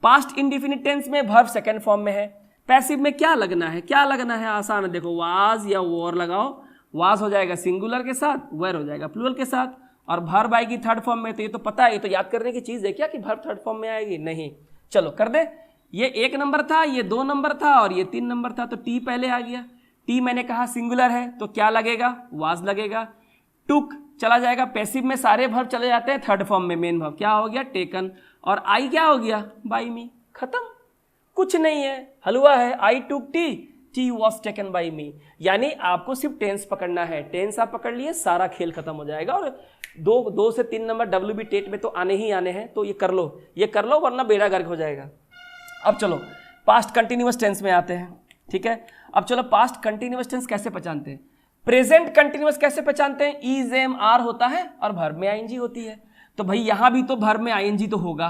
पास्ट इंडेफिनिट टेंस में वर्ब सेकंड फॉर्म में है, पैसिव में क्या लगना है, क्या लगना है, आसान है। देखो वाज या वॉर लगाओ, वाज हो जाएगा सिंगुलर के साथ, वेयर हो जाएगा प्लूरल के साथ, और वर्ब आएगी थर्ड फॉर्म में। तो ये तो पता है, ये तो याद करने की चीज है क्या कि वर्ब थर्ड फॉर्म में आएगी, नहीं। चलो कर दे। ये 1 नंबर था, ये 2 नंबर था, और ये 3 नंबर था। तो टी पहले आ गया। टी मैंने कहा सिंगुलर है, तो क्या लगेगा, वाज लगेगा। टुक चला जाएगा, पैसिव में सारे वर्ब चले जाते हैं थर्ड फॉर्म में, मेन वर्ब क्या हो गया, टेकन। और आई क्या हो गया, बाई मी। खत्म, कुछ नहीं है, हलवा है। आई टुक टी वॉज टेकन बाई मी। यानी आपको सिर्फ टेंस पकड़ना है, टेंस आप पकड़ लिए, सारा खेल खत्म हो जाएगा। और 2 से 3 नंबर WB टेट में तो आने ही आने हैं, तो ये कर लो, वरना बेड़ा गर्क हो जाएगा। अब चलो पास्ट कंटिन्यूअस टेंस में आते हैं। ठीक है, अब चलो पास्ट कंटिन्यूअस टेंस कैसे पहचानते हैं, प्रेजेंट कंटिन्यूअस कैसे पहचानते हैं। इज एम आर होता है और वर्ब में आईएनजी होती है। तो भाई यहां भी तो वर्ब में आईएनजी तो होगा,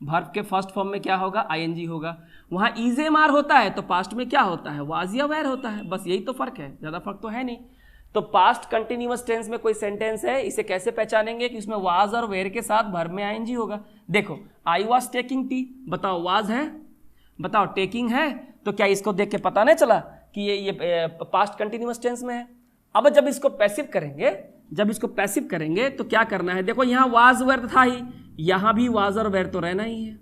वर्ब के फर्स्ट फॉर्म में क्या होगा, आईएनजी होगा। वहां इज एम आर होता है तो पास्ट में क्या होता है, वाज या वेयर होता है। बस यही तो फर्क है, ज्यादा फर्क तो है नहीं। तो पास्ट कंटिन्यूअस टेंस में कोई सेंटेंस है, इसे कैसे पहचानेंगे कि इसमें वाज और वेयर के साथ वर्ब में आईएनजी होगा। देखो आई वाज टेकिंग टी, बताओ वाज है, बताओ टेकिंग है, तो क्या इसको देख के पता नहीं चला कि ये पास्ट कंटिन्यूअस टेंस में है। अब जब इसको पैसिव करेंगे तो क्या करना है, देखो यहाँ वाज वेयर था ही, यहाँ भी वाज और वेयर तो रहना ही है,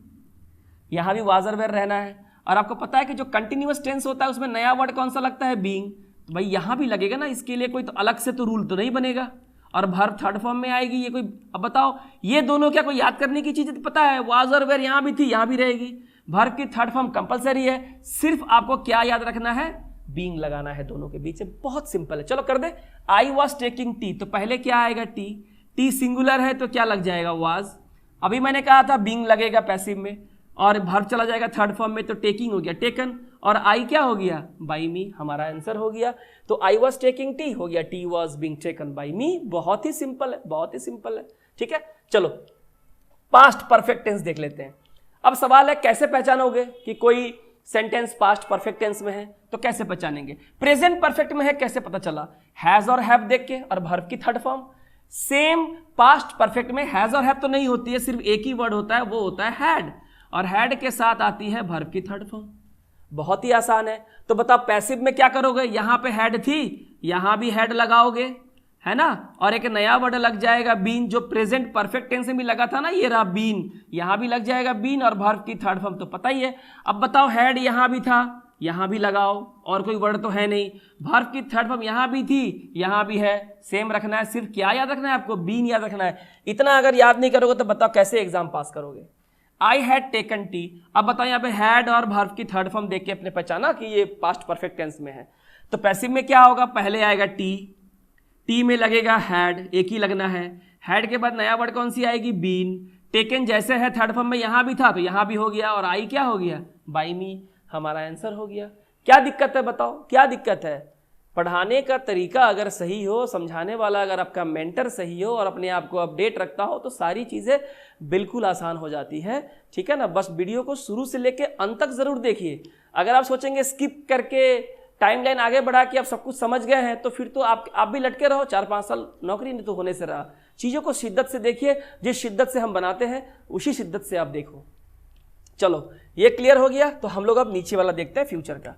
यहाँ भी वाज और वेयर रहना है। और आपको पता है कि जो कंटिन्यूअस टेंस होता है उसमें नया वर्ड कौन सा लगता है, बीइंग। तो भाई यहाँ भी लगेगा ना, इसके लिए कोई तो अलग से तो रूल तो नहीं बनेगा। और वर्ब थर्ड फॉर्म में आएगी, ये कोई, अब बताओ ये दोनों क्या कोई याद करने की चीज है, तो पता है वाज और वेयर यहाँ भी थी, यहाँ भी रहेगी। वर्ब की थर्ड फॉर्म कंपलसरी है, सिर्फ आपको क्या याद रखना है, बीइंग लगाना है दोनों के बीच में। बहुत सिंपल है, चलो कर दे। आई वॉज टेकिंग टी, तो पहले क्या आएगा, टी सिंगुलर है तो क्या लग जाएगा, वाज। अभी मैंने कहा था बीइंग लगेगा पैसिव में, और वर्ब चला जाएगा थर्ड फॉर्म में, तो टेकिंग हो गया टेकन, और आई क्या हो गया, बाई मी। हमारा आंसर हो गया। तो आई वॉज टेकिंग टी हो गया, tea was being taken by me. बहुत ही सिंपल है, बहुत ही सिंपल है। ठीक है, चलो पास्ट परफेक्ट टेंस देख लेते हैं। अब सवाल है कैसे पहचानोगे कि कोई सेंटेंस पास्ट परफेक्ट टेंस में है, तो कैसे पहचानेंगे। प्रेजेंट परफेक्ट में है, कैसे पता चला, हैज और हैव देख के, और वर्ब की third form. Same past perfect में हैज और हैव तो नहीं होती है, सिर्फ एक ही वर्ड होता है, वो होता है हैड, और हैड के साथ आती है वर्ब की थर्ड फॉर्म। बहुत ही आसान है। तो बताओ पैसिव में क्या करोगे, यहां पे हैड थी, यहां भी हैड लगाओगे, है ना, और एक नया वर्ड लग जाएगा बीन, जो प्रेजेंट परफेक्ट टेंस में भी लगा था ना, ये रहा बीन, यहां भी लग जाएगा बीन, और वर्ब की थर्ड फॉर्म तो पता ही है। अब बताओ हैड यहां भी था, यहां भी लगाओ, और कोई वर्ड तो है नहीं। वर्ब की थर्ड फॉर्म यहां भी थी, यहां भी है, सेम रखना है। सिर्फ क्या याद रखना है आपको, बीन याद रखना है। इतना अगर याद नहीं करोगे तो बताओ कैसे एग्जाम पास करोगे। आई हैड टेकन टी, अब बताओ यहाँ पे हैड और वर्ब की थर्ड फॉर्म देख के अपने पहचाना कि ये पास्ट परफेक्ट टेंस में है। तो पैसिव में क्या होगा, पहले आएगा टी में लगेगा हैड, एक ही लगना है। हैड के बाद नया वर्ड कौन सी आएगी, बीन। टेकन जैसे है थर्ड फॉर्म में, यहां भी था तो यहां भी हो गया, और आई क्या हो गया, बाई मी। हमारा आंसर हो गया। क्या दिक्कत है बताओ, क्या दिक्कत है। पढ़ाने का तरीका अगर सही हो, समझाने वाला अगर आपका मेंटर सही हो, और अपने आप को अपडेट रखता हो, तो सारी चीज़ें बिल्कुल आसान हो जाती है। ठीक है ना, बस वीडियो को शुरू से लेके अंत तक ज़रूर देखिए। अगर आप सोचेंगे स्किप करके टाइमलाइन आगे बढ़ा के आप सब कुछ समझ गए हैं, तो फिर तो आप भी लटके रहो, 4-5 साल नौकरी नहीं तो होने से रहा। चीज़ों को शिद्दत से देखिए, जिस शिद्दत से हम बनाते हैं उसी शिद्दत से आप देखो। चलो ये क्लियर हो गया। तो हम लोग अब नीचे वाला देखते हैं फ्यूचर का।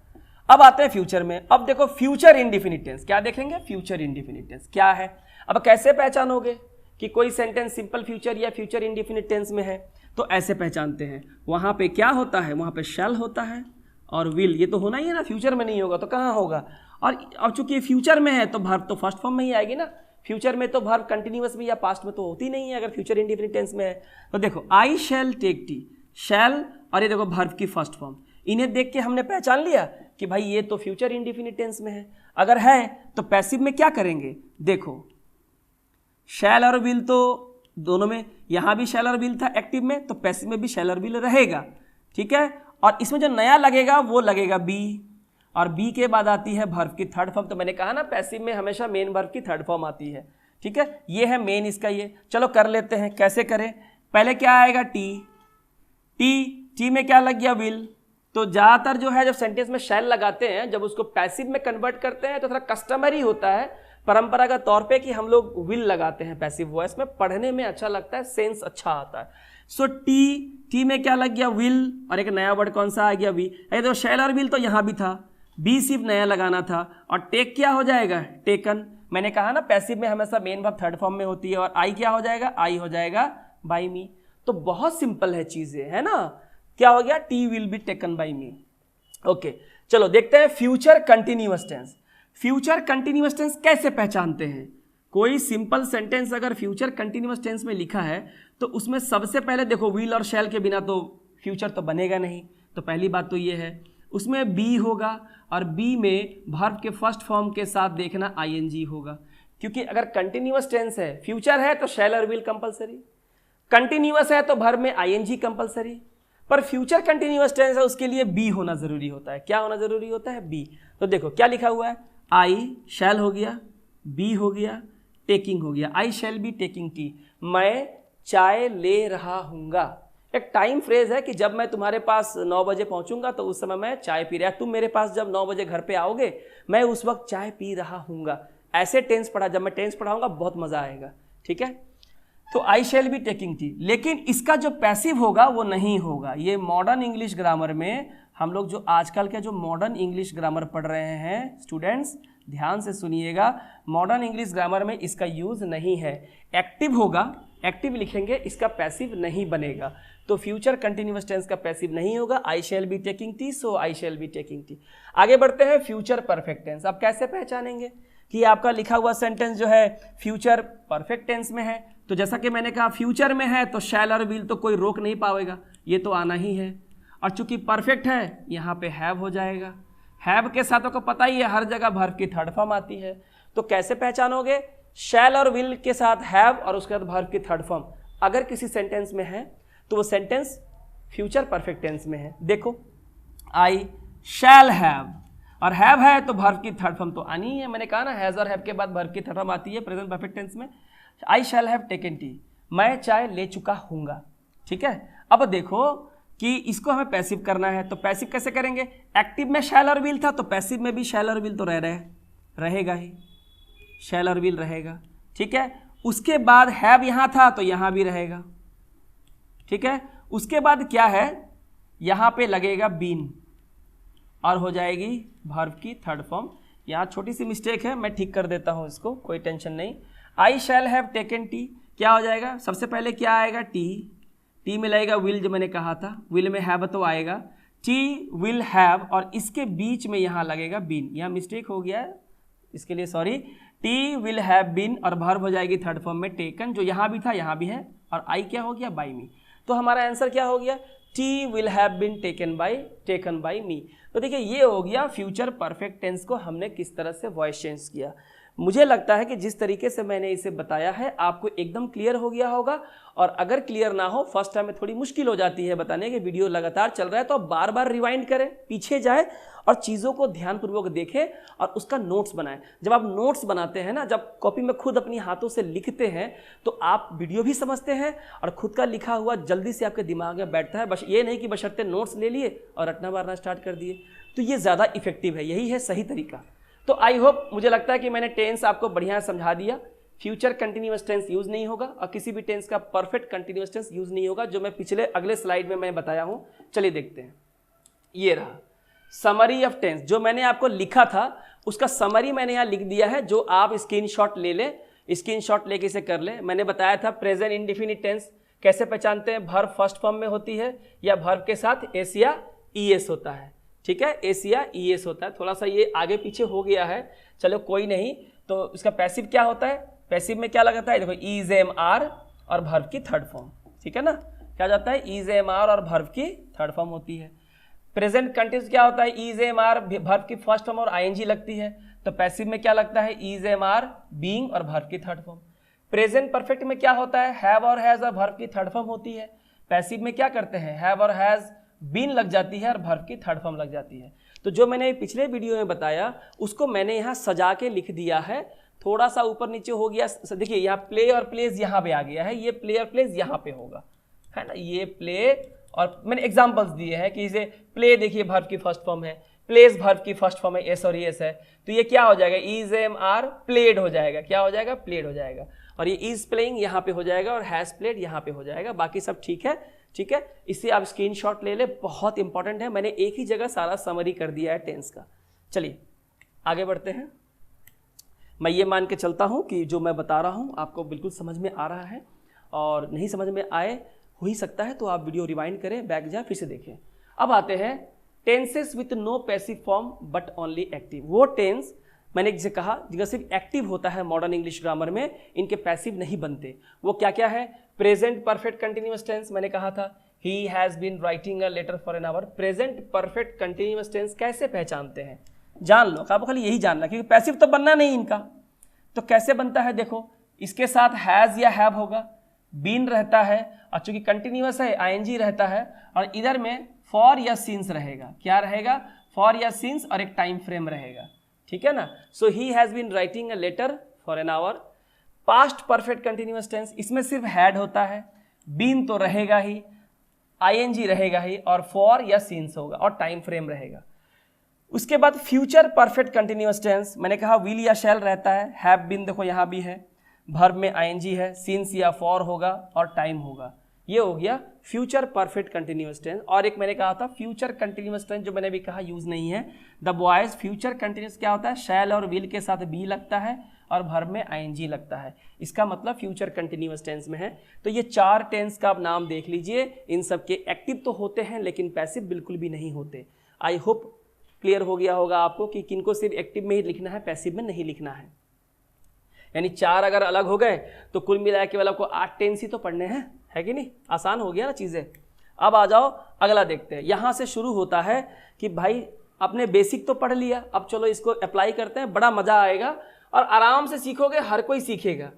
अब आते हैं फ्यूचर में। अब देखो फ्यूचर इंडेफिनिट टेंस, क्या देखेंगे? फ्यूचर इंडेफिनिट टेंस क्या है। अब कैसे पहचानोगे कि कोई सेंटेंस सिंपल फ्यूचर या फ्यूचर इंडेफिनिट टेंस में है? तो ऐसे पहचानते हैं, वहां पे क्या होता है, वहां पे शैल होता है और विल, ये तो होना ही है ना, फ्यूचर में नहीं होगा तो कहाँ होगा। और अब चूंकि फ्यूचर में है तो वर्ब तो फर्स्ट फॉर्म में ही आएगी ना। फ्यूचर में तो वर्ब कंटिन्यूअस में या पास्ट में तो होती नहीं है अगर फ्यूचर इंडेफिनिट टेंस में है। तो देखो आई शैल टेक टी, शैल और ये देखो वर्ब की फर्स्ट फॉर्म, इन्हें देख के हमने पहचान लिया कि भाई ये तो फ्यूचर इंडेफिनिट टेंस में है। अगर है तो पैसिव में क्या करेंगे? देखो शैल और विल तो दोनों में, यहां भी शैल और विल था एक्टिव में, तो पैसिव में भी शैल और विल रहेगा, ठीक है। और इसमें जो नया लगेगा वो लगेगा बी, और बी के बाद आती है वर्ब की थर्ड फॉर्म। तो मैंने कहा ना पैसिव में हमेशा मेन वर्ब की थर्ड फॉर्म आती है, ठीक है। ये है मेन इसका ये। चलो कर लेते हैं, कैसे करें? पहले क्या आएगा? टी, टी में क्या लग गया? विल। तो ज्यादातर जो है जब सेंटेंस में शैल लगाते हैं, जब उसको पैसिव में कन्वर्ट करते हैं तो थोड़ा कस्टमरी होता है परंपरागत तौर पे कि हम लोग विल लगाते हैं पैसिव वॉइस में, पढ़ने में अच्छा लगता है, सेंस अच्छा आता है। सो टी में क्या लग गया? विल, और एक नया वर्ड कौन सा आ गया? वी। तो शैल और विल तो यहां भी था, बी सिर्फ नया लगाना था। और टेक क्या हो जाएगा? टेकन। मैंने कहा ना पैसिव में हमेशा मेन वर्ब थर्ड फॉर्म में होती है। और आई क्या हो जाएगा? आई हो जाएगा बाई मी। तो बहुत सिंपल है चीजें, है ना। क्या हो गया? T will be taken by me. Okay, चलो देखते हैं future continuous tense. Future continuous tense कैसे पहचानते हैं? कोई सिंपल सेंटेंस अगर फ्यूचर कंटिन्यूअस टेंस में लिखा है तो उसमें सबसे पहले देखो विल और शैल के बिना तो फ्यूचर तो बनेगा नहीं। तो पहली बात तो ये है, उसमें बी होगा और बी में वर्ब के फर्स्ट फॉर्म के साथ देखना आईएनजी होगा, क्योंकि अगर कंटिन्यूअस टेंस है, फ्यूचर है तो शैल और विल कंपलसरी, कंटिन्यूअस है तो वर्ब में आईएनजी कंपलसरी, पर फ्यूचर कंटिन्यूअस टेंस है उसके लिए बी होना जरूरी होता है। क्या होना जरूरी होता है? बी। तो देखो क्या लिखा हुआ है, आई शैल हो गया, बी हो गया, टेकिंग हो गया। आई शैल बी टेकिंग टी, मैं चाय ले रहा हूँगा। एक टाइम फ्रेज है कि जब मैं तुम्हारे पास 9 बजे पहुंचूंगा तो उस समय मैं चाय पी रहा, तुम मेरे पास जब 9 बजे घर पे आओगे मैं उस वक्त चाय पी रहा हूँगा। ऐसे टेंस पढ़ा, जब मैं टेंस पढ़ाऊंगा बहुत मजा आएगा, ठीक है। तो आई शैल बी टेकिंग टी, लेकिन इसका जो पैसिव होगा वो नहीं होगा। ये मॉडर्न इंग्लिश ग्रामर में हम लोग जो आजकल के जो मॉडर्न इंग्लिश ग्रामर पढ़ रहे हैं स्टूडेंट्स, ध्यान से सुनिएगा, मॉडर्न इंग्लिश ग्रामर में इसका यूज नहीं है। एक्टिव होगा, एक्टिव लिखेंगे, इसका पैसिव नहीं बनेगा। तो फ्यूचर कंटिन्यूअस टेंस का पैसिव नहीं होगा। I shall be taking tea, so I shall be taking tea. आगे बढ़ते हैं फ्यूचर परफेक्ट टेंस। अब कैसे पहचानेंगे कि आपका लिखा हुआ सेंटेंस जो है फ्यूचर परफेक्ट टेंस में है? तो जैसा कि मैंने कहा फ्यूचर में है तो शैल और विल तो कोई रोक नहीं पाएगा, ये तो आना ही है। और चूंकि परफेक्ट है यहाँ पे हैव हो जाएगा। हैव के साथ आपको पता ही है हर जगह वर्ब की थर्ड फॉर्म आती है। तो कैसे पहचानोगे? शैल और विल के साथ हैव और उसके बाद वर्ब की थर्ड फॉर्म अगर किसी सेंटेंस में है तो वो सेंटेंस फ्यूचर परफेक्ट टेंस में है। देखो आई शैल हैव, और हैव है तो वर्ब की थर्ड फॉर्म तो आनी ही है। मैंने कहा ना हैज और हैव के बाद वर्ब की थर्ड फॉर्म आती है प्रेजेंट परफेक्ट टेंस में। आई शैल हैव टेकन टी, मैं चाय ले चुका हूँगा, ठीक है। अब देखो कि इसको हमें पैसिव करना है, तो पैसिव कैसे करेंगे? एक्टिव में शैल और विल था तो पैसिव में भी शैल और विल तो रहेगा ही, शैल और विल रहेगा, ठीक है। उसके बाद हैव यहाँ था तो यहाँ भी रहेगा, ठीक है। उसके बाद क्या है, यहाँ पे लगेगा बीन और हो जाएगी वर्ब की थर्ड फॉर्म। यहाँ छोटी सी मिस्टेक है, मैं ठीक कर देता हूँ इसको, कोई टेंशन नहीं। आई शैल हैव टेकन टी, क्या हो जाएगा? सबसे पहले क्या आएगा? टी, टी में लगेगा विल, जो मैंने कहा था, विल में हैव तो आएगा, टी विल हैव, और इसके बीच में यहाँ लगेगा बीन। यहाँ मिस्टेक हो गया है, इसके लिए sorry. T will have been और वर्ब हो जाएगी थर्ड फॉर्म में टेकन, जो यहाँ भी था यहाँ भी है, और आई क्या हो गया? By me. तो हमारा आंसर क्या हो गया? T will have been taken by me. तो देखिए ये हो गया फ्यूचर परफेक्ट टेंस को हमने किस तरह से वॉइस चेंज किया। मुझे लगता है कि जिस तरीके से मैंने इसे बताया है आपको एकदम क्लियर हो गया होगा। और अगर क्लियर ना हो, फर्स्ट टाइम में थोड़ी मुश्किल हो जाती है बताने की, वीडियो लगातार चल रहा है तो आप बार बार रिवाइंड करें, पीछे जाए और चीज़ों को ध्यानपूर्वक देखें और उसका नोट्स बनाएं। जब आप नोट्स बनाते हैं ना, जब कॉपी में खुद अपनी हाथों से लिखते हैं तो आप वीडियो भी समझते हैं और खुद का लिखा हुआ जल्दी से आपके दिमाग में बैठता है। बस ये नहीं कि बशर्ते नोट्स ले लिए और रटना मारना स्टार्ट कर दिए, तो ये ज़्यादा इफेक्टिव है, यही है सही तरीका। तो आई होप, मुझे लगता है कि मैंने टेंस आपको बढ़िया समझा दिया फ्यूचर कंटिन्यूअस टेंस यूज नहीं होगा और किसी भी टेंस का परफेक्ट कंटिन्यूअस टेंस यूज नहीं होगा, जो मैं पिछले अगले स्लाइड में मैं बताया हूं। चलिए देखते हैं, ये रहा समरी ऑफ टेंस। जो मैंने आपको लिखा था उसका समरी मैंने यहाँ लिख दिया है, जो आप स्क्रीनशॉट ले लें, स्क्रीनशॉट लेके इसे कर लें। मैंने बताया था प्रेजेंट इंडेफिनिट टेंस कैसे पहचानते हैं, वर्ब फर्स्ट फॉर्म में होती है या वर्ब के साथ एस या ईएस होता है। ठीक है, एस या ईएस होता है। थोड़ा सा ये आगे पीछे हो गया है, चलो कोई नहीं। तो इसका पैसिव क्या होता है, पैसिव में क्या लगाता है, देखो इज एम आर और वर्ब की थर्ड फॉर्म। ठीक है ना, क्या जाता है, इज एम आर और वर्ब की थर्ड फॉर्म होती है। प्रेजेंट कंटिन्यूअस क्या होता है, इज एम आर वर्ब की फर्स्ट फॉर्म और आईएनजी लगती है। तो पैसिव में क्या लगता है, इज एम आर बीइंग और वर्ब की थर्ड फॉर्म। प्रेजेंट परफेक्ट में क्या होता है, हैव और हैज और वर्ब की थर्ड फॉर्म होती है। पैसिव में क्या करते हैं, हैव और हैज बीन लग जाती है और वर्ब की थर्ड फॉर्म लग जाती है। तो जो मैंने पिछले वीडियो में बताया उसको मैंने यहाँ सजा के लिख दिया है, थोड़ा सा ऊपर नीचे हो गया। देखिए यहाँ प्ले और प्लेस यहाँ पे आ गया है, ये प्ले और प्लेस यहाँ पे होगा, है ना, ये प्ले। और मैंने एग्जांपल्स दिए हैं कि इसे प्ले देखिए वर्ब की फर्स्ट फॉर्म है, प्लेस वर्ब की फर्स्ट फॉर्म है, एस और एस है। तो ये क्या हो जाएगा, इज एम आर प्लेड हो जाएगा, क्या हो जाएगा, प्लेड हो जाएगा। और ये इज प्लेइंग यहाँ पे हो जाएगा और हैज प्लेड यहाँ पे हो जाएगा। बाकी सब ठीक है, ठीक है। इससे आप स्क्रीनशॉट ले ले, बहुत इंपॉर्टेंट है। मैंने एक ही जगह सारा समरी कर दिया है टेंस का। चलिए आगे बढ़ते हैं। मैं ये मान के चलता हूँ कि जो मैं बता रहा हूँ आपको बिल्कुल समझ में आ रहा है, और नहीं समझ में आए हो ही सकता है तो आप वीडियो रिवाइंड करें, बैक जाए फिर से देखें। अब आते हैं tenses with no passive form but only active. वो टेंस मैंने जिसे कहा जिनका सिर्फ एक्टिव होता है मॉडर्न इंग्लिश ग्रामर में, इनके पैसिव नहीं बनते। वो क्या क्या है, प्रेजेंट परफेक्ट कंटिन्यूअस टेंस, मैंने कहा था he has been writing a letter for an hour. Present perfect continuous tense कैसे पहचानते हैं, जान लो, आपको खाली यही जानना, क्योंकि पैसिव तो बनना नहीं इनका। तो कैसे बनता है, देखो इसके साथ हैज या हैव होगा, बीन रहता है, और चूंकि कंटिन्यूअस है आईएनजी रहता है, और इधर में फॉर या सिंस रहेगा। क्या रहेगा, फॉर या सिंस, और एक टाइम फ्रेम रहेगा। ठीक है ना। So he has been writing a letter for an hour. Past perfect continuous tense, इसमें सिर्फ हैड होता है, बीन तो रहेगा ही, आईएनजी रहेगा ही, और फॉर या सिंस होगा और टाइम फ्रेम रहेगा। उसके बाद फ्यूचर परफेक्ट कंटिन्यूअस टेंस, मैंने कहा विल या शैल रहता है, हैव बीन देखो यहाँ भी है, वर्ब में आईएनजी है, सिंस या फॉर होगा और टाइम होगा। ये हो गया फ्यूचर परफेक्ट कंटिन्यूअस टेंस। और एक मैंने कहा था फ्यूचर कंटिन्यूअस टेंस, जो मैंने भी कहा यूज नहीं है, द बॉयज। फ्यूचर कंटिन्यूअस क्या होता है, शैल और विल के साथ बी लगता है और वर्ब में आईएनजी लगता है, इसका मतलब फ्यूचर कंटिन्यूअस टेंस में है। तो ये चार टेंस का आप नाम देख लीजिए, इन सब के एक्टिव तो होते हैं लेकिन पैसिव बिल्कुल भी नहीं होते। आई होप क्लियर हो गया होगा आपको कि किनको सिर्फ एक्टिव में ही लिखना है, पैसिव में नहीं लिखना है। यानी चार अगर अलग हो गए तो कुल मिला के वाला को 8 टेंस ही तो पढ़ने हैं, है कि नहीं। आसान हो गया ना चीज़ें। अब आ जाओ अगला देखते हैं। यहाँ से शुरू होता है कि भाई आपने बेसिक तो पढ़ लिया, अब चलो इसको अप्लाई करते हैं, बड़ा मजा आएगा और आराम से सीखोगे, हर कोई सीखेगा।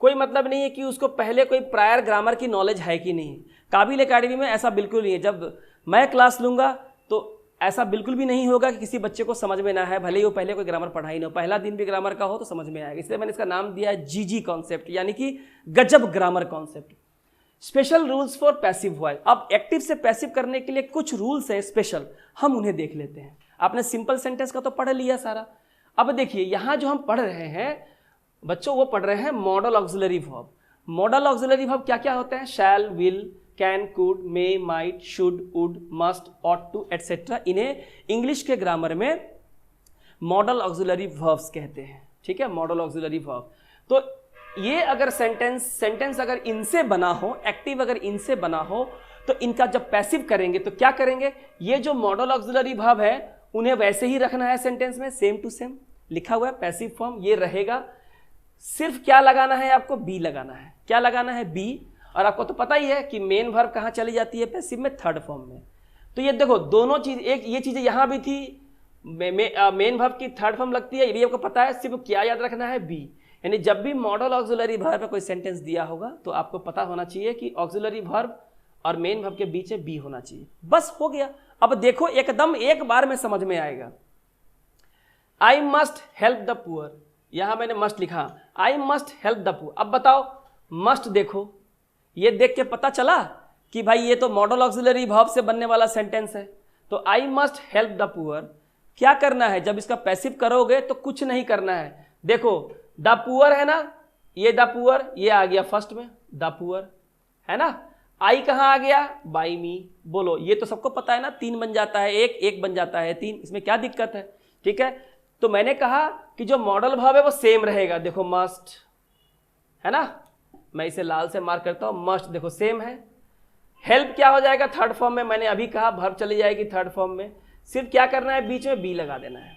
कोई मतलब नहीं है कि उसको पहले कोई प्रायर ग्रामर की नॉलेज है कि नहीं। काबिल एकेडमी में ऐसा बिल्कुल नहीं है। जब मैं क्लास लूँगा तो ऐसा बिल्कुल भी नहीं होगा कि किसी बच्चे को समझ में ना है, भले ही वो पहले कोई ग्रामर पढ़ा ही ना हो, पहला दिन भी ग्रामर का हो तो समझ में आएगा। इसलिए मैंने इसका नाम दिया है जीजी कॉन्सेप्ट, यानी कि गजब grammar concept. Special rules for passive voice. अब एक्टिव से पैसिव करने के लिए कुछ रूल्स हैं स्पेशल, हम उन्हें देख लेते हैं। आपने सिंपल सेंटेंस का तो पढ़ लिया सारा। अब देखिए यहाँ जो हम पढ़ रहे हैं बच्चों, वो पढ़ रहे हैं modal auxiliary verb. Modal auxiliary verb क्या क्या होते हैं, shall, will, can, could, may, might, should, would, must, ought to, etcetera. इन्हें इंग्लिश के ग्रामर में मॉडल ऑक्सिलरी वर्ब्स कहते हैं। ठीक है, मॉडल ऑक्सिलरी वर्ब। तो ये अगर सेंटेंस अगर इनसे बना हो, एक्टिव अगर इनसे बना हो, तो इनका जब पैसिव करेंगे तो क्या करेंगे, ये जो मॉडल ऑक्सिलरी वर्ब है उन्हें वैसे ही रखना है सेंटेंस में, सेम टू सेम लिखा हुआ है पैसिव फॉर्म ये रहेगा। सिर्फ क्या लगाना है आपको, बी लगाना है। क्या लगाना है, बी। और आपको तो पता ही है कि मेन वर्ब कहाँ चली जाती है पैसिव में, थर्ड फॉर्म में। तो ये देखो दोनों चीज, एक ये चीजें यहाँ भी थी, मेन वर्ब की थर्ड फॉर्म लगती है, ये भी आपको पता है। सिर्फ क्या याद रखना है, बी। यानी जब भी मॉडल ऑक्सिलरी वर्ब पे कोई सेंटेंस दिया होगा तो आपको पता होना चाहिए कि ऑक्सिलरी वर्ब और मेन वर्ब के बीच में बी होना चाहिए, बस हो गया। अब देखो एकदम एक बार में समझ में आएगा। आई मस्ट हेल्प द पुअर, यहां मैंने मस्ट लिखा, आई मस्ट हेल्प द पुअर। अब बताओ मस्ट, देखो ये देख के पता चला कि भाई ये तो मॉडल ऑक्सिलरी वर्ब से बनने वाला सेंटेंस है। तो आई मस्ट हेल्प द पुअर, क्या करना है जब इसका पैसिव करोगे तो कुछ नहीं करना है। देखो द पुअर है ना, ये द पुअर, ये आ गया फर्स्ट में द पुअर, है ना। आई कहाँ आ गया, बाई मी। बोलो, ये तो सबको पता है ना, 3 बन जाता है, एक बन जाता है 3, इसमें क्या दिक्कत है। ठीक है, तो मैंने कहा कि जो मॉडल वर्ब है वो सेम रहेगा। देखो मस्ट, है ना, मैं इसे लाल से मार्क करता हूं, मस्ट देखो सेम है। हेल्प क्या हो जाएगा थर्ड फॉर्म में, मैंने अभी कहा वर्ब चली जाएगी थर्ड फॉर्म में। सिर्फ क्या करना है, बीच में बी लगा देना है,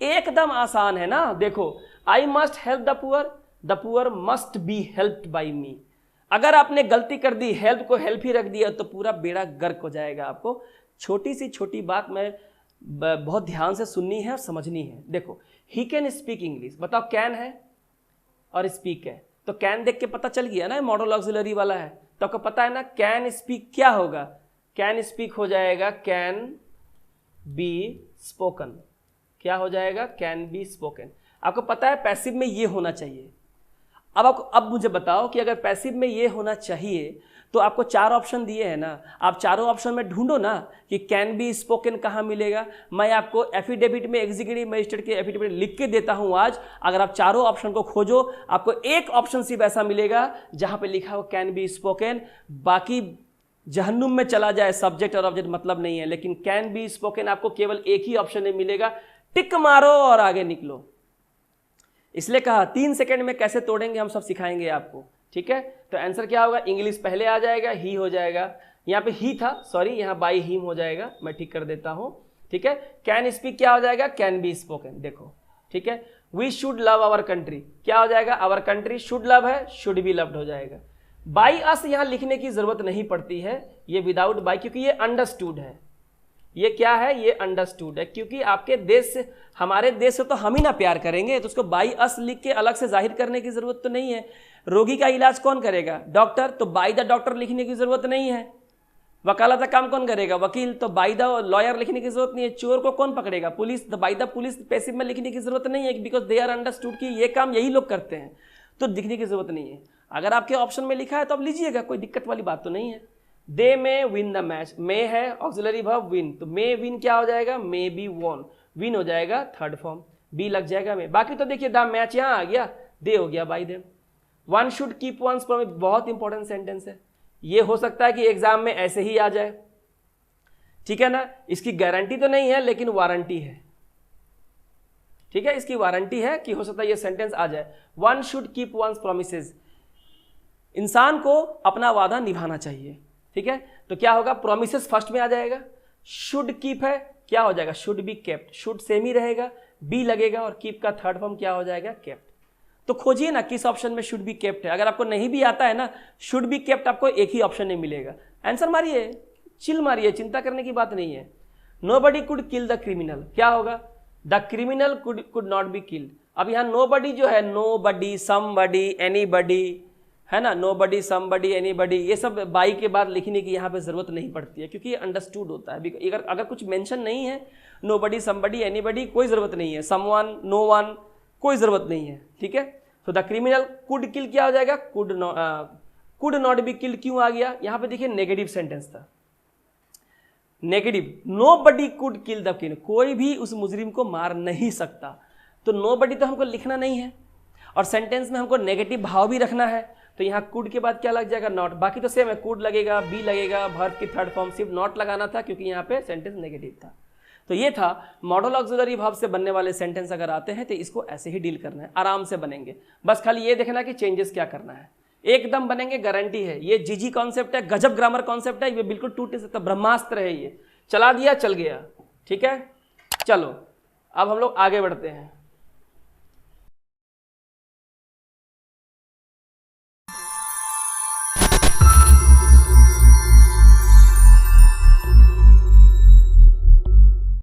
एकदम आसान है ना। देखो I must help the poor must be helped by me. अगर आपने गलती कर दी, हेल्प को हेल्प ही रख दिया, तो पूरा बेड़ा गर्क हो जाएगा। आपको छोटी सी छोटी बात में बहुत ध्यान से सुननी है और समझनी है। देखो ही कैन स्पीक इंग्लिश, बताओ कैन है और स्पीक है, तो कैन देख के पता चल गया ना मॉडल ऑक्सिलरी वाला है, तो आपको पता है ना कैन स्पीक क्या होगा, कैन स्पीक हो जाएगा कैन बी स्पोकन। क्या हो जाएगा, कैन बी स्पोकन। आपको पता है पैसिव में ये होना चाहिए। अब मुझे बताओ कि अगर पैसिव में ये होना चाहिए तो आपको 4 ऑप्शन दिए हैं ना, आप चारों ऑप्शन में ढूंढो ना कि कैन बी स्पोकन कहाँ मिलेगा। मैं आपको एफिडेविट में, एग्जीक्यूटिव मजिस्ट्रेट के एफिडेविट लिख के देता हूँ आज। अगर आप चारों ऑप्शन को खोजो, आपको एक ऑप्शन सिर्फ ऐसा मिलेगा जहां पे लिखा हो कैन बी स्पोकन। बाकी जहन्नुम में चला जाए, सब्जेक्ट और ऑब्जेक्ट मतलब नहीं है, लेकिन कैन बी स्पोकन आपको केवल एक ही ऑप्शन में मिलेगा। टिक मारो और आगे निकलो। इसलिए कहा 3 सेकंड में कैसे तोड़ेंगे हम सब सिखाएंगे आपको। ठीक है, तो आंसर क्या होगा, इंग्लिश पहले आ जाएगा, ही हो जाएगा। यहाँ पे ही था, सॉरी, यहाँ बाई हिम हो जाएगा, मैं ठीक कर देता हूँ। ठीक है, कैन स्पीक क्या हो जाएगा, कैन बी स्पोकन। देखो ठीक है, we should love our country क्या हो जाएगा, आवर कंट्री शुड लव है, शुड बी लव्ड हो जाएगा। बाई अस यहाँ लिखने की जरूरत नहीं पड़ती है, ये विदाउट बाई, क्योंकि ये अंडरस्टूड है। ये क्या है, ये अंडरस्टूड है, क्योंकि आपके देश से, हमारे देश से तो हम ही ना प्यार करेंगे, तो उसको बाई अस लिख के अलग से जाहिर करने की जरूरत तो नहीं है। रोगी का इलाज कौन करेगा, डॉक्टर, तो बाई द डॉक्टर लिखने की जरूरत नहीं है। वकालत का काम कौन करेगा, वकील, तो बाई द लॉयर लिखने की जरूरत नहीं है। चोर को कौन पकड़ेगा, पुलिस, तो बाई द पुलिस पैसिव में लिखने की जरूरत नहीं है, बिकॉज दे आर अंडरस्टूड कि ये काम यही लोग करते हैं, तो लिखने की जरूरत नहीं है। अगर आपके ऑप्शन में लिखा है तो आप लीजिएगा, कोई दिक्कत वाली बात तो नहीं है। दे मे विन द मैच, मे है ऑक्सिलरी वर्ब विन, तो मे विन क्या हो जाएगा, मे बी वॉन, विन हो जाएगा थर्ड फॉर्म, बी लग जाएगा में। बाकी तो देखिए द मैच यहाँ आ गया, दे हो गया by them. One should keep once promise, बहुत इंपॉर्टेंट सेंटेंस है, ये हो सकता है कि एग्जाम में ऐसे ही आ जाए। ठीक है ना, इसकी गारंटी तो नहीं है लेकिन वारंटी है। ठीक है, इसकी वारंटी है कि हो सकता है ये सेंटेंस आ जाए। One should keep once promises, इंसान को अपना वादा निभाना चाहिए। ठीक है, तो क्या होगा, प्रोमिसेस फर्स्ट में आ जाएगा, शुड कीप है, क्या हो जाएगा, should be kept, should same ही रहेगा, बी लगेगा, और कीप का थर्ड फॉर्म क्या हो जाएगा, केप्ट। तो खोजिए ना किस ऑप्शन में शुड बी केप्ट है। अगर आपको नहीं भी आता है ना, शुड बी केप्ट आपको एक ही ऑप्शन में मिलेगा। आंसर मारिए, चिल मारिए, चिंता करने की बात नहीं है। Nobody could kill the criminal, क्या होगा, the criminal could not be killed. अब यहाँ नोबडी जो है, नोबडी, समबडी, एनीबडी, है ना, नोबडी, समबडी, एनीबडी, ये सब बाई के बाद लिखने की यहाँ पे जरूरत नहीं पड़ती है, क्योंकि ये अंडरस्टूड होता है। अगर कुछ मेंशन नहीं है, नोबडी, समबडी, एनीबडी, कोई जरूरत नहीं है, समवन, नो वन, कोई जरूरत नहीं है। ठीक है, तो द क्रिमिनल कुड किल क्या हो जाएगा, कुड नॉट बी किल्ड। क्यों आ गया, यहाँ पे देखिए नेगेटिव सेंटेंस था, negative, nobody could kill the criminal, कोई भी उस मुजरिम को मार नहीं सकता, तो नोबडी तो हमको लिखना नहीं है, और सेंटेंस में हमको नेगेटिव भाव भी रखना है, तो यहाँ कुड के बाद क्या लग जाएगा, नॉट। बाकी तो सेम है, कुड लगेगा, बी लगेगा, वर्ब की थर्ड फॉर्म, सिर्फ नॉट लगाना था क्योंकि यहाँ पे सेंटेंस नेगेटिव था। तो ये था मॉडल ऑक्सिलरी वर्ब से बनने वाले सेंटेंस। अगर आते हैं तो इसको ऐसे ही डील करना है, आराम से बनेंगे। बस खाली ये देखना कि चेंजेस क्या करना है, एकदम बनेंगे, गारंटी है। ये जीजी कॉन्सेप्ट है, गजब ग्रामर कॉन्सेप्ट है, ये बिल्कुल टूट नहीं सकता, ब्रह्मास्त्र है, ये चला दिया चल गया। ठीक है, चलो अब हम लोग आगे बढ़ते हैं।